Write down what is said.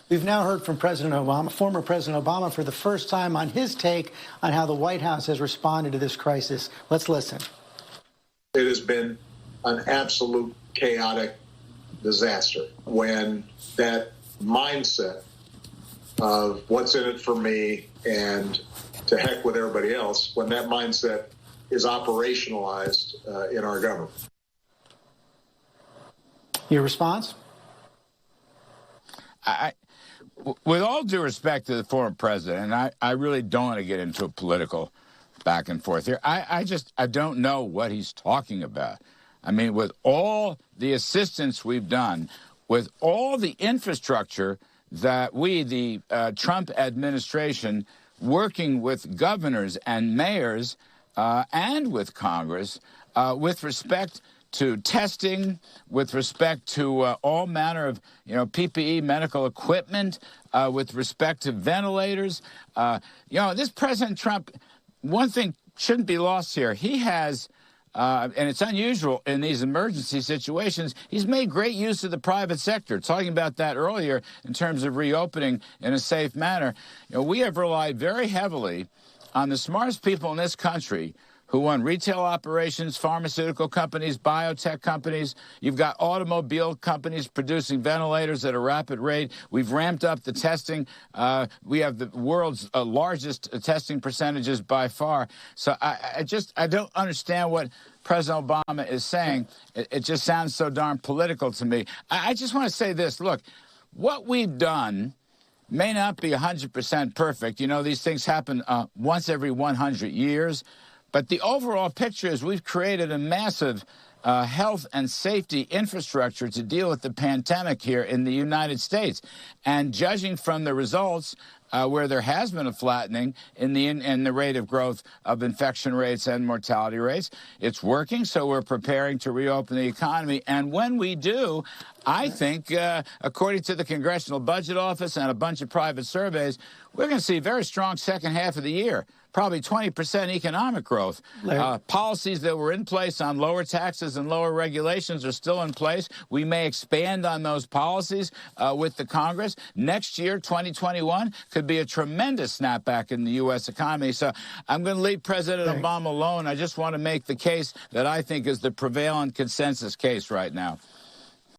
We've now heard from President Obama, former President Obama, for the first time on his take on how the White House has responded to this crisis. Let's listen. It has been an absolute chaotic disaster when that mindset of what's in it for me and to heck with everybody else, when that mindset is operationalized in our government. Your response? With all due respect to the former president, and I really don't want to get into a political back and forth here, I don't know what he's talking about. I mean, with all the assistance we've done, with all the infrastructure that we, the Trump administration, working with governors and mayors and with Congress, with respect to testing, with respect to all manner of, PPE, medical equipment, with respect to ventilators. This President Trump, one thing shouldn't be lost here. He has, and it's unusual in these emergency situations, he's made great use of the private sector. Talking about that earlier in terms of reopening in a safe manner. We have relied very heavily on the smartest people in this country who run retail operations, pharmaceutical companies, biotech companies. You've got automobile companies producing ventilators at a rapid rate. We've ramped up the testing. We have the world's largest testing percentages by far. So I don't understand what President Obama is saying. It just sounds so darn political to me. I just want to say this. Look, what we've done may not be 100% perfect. These things happen once every 100 years. But the overall picture is we've created a massive health and safety infrastructure to deal with the pandemic here in the United States. And judging from the results, where there has been a flattening in the rate of growth of infection rates and mortality rates, it's working. So we're preparing to reopen the economy. And when we do, I think, according to the Congressional Budget Office and a bunch of private surveys, we're going to see a very strong second half of the year. Probably 20% economic growth. Policies that were in place on lower taxes and lower regulations are still in place. We may expand on those policies with the Congress. Next year, 2021, could be a tremendous snapback in the U.S. economy. So I'm going to leave President Obama alone. I just want to make the case that I think is the prevalent consensus case right now.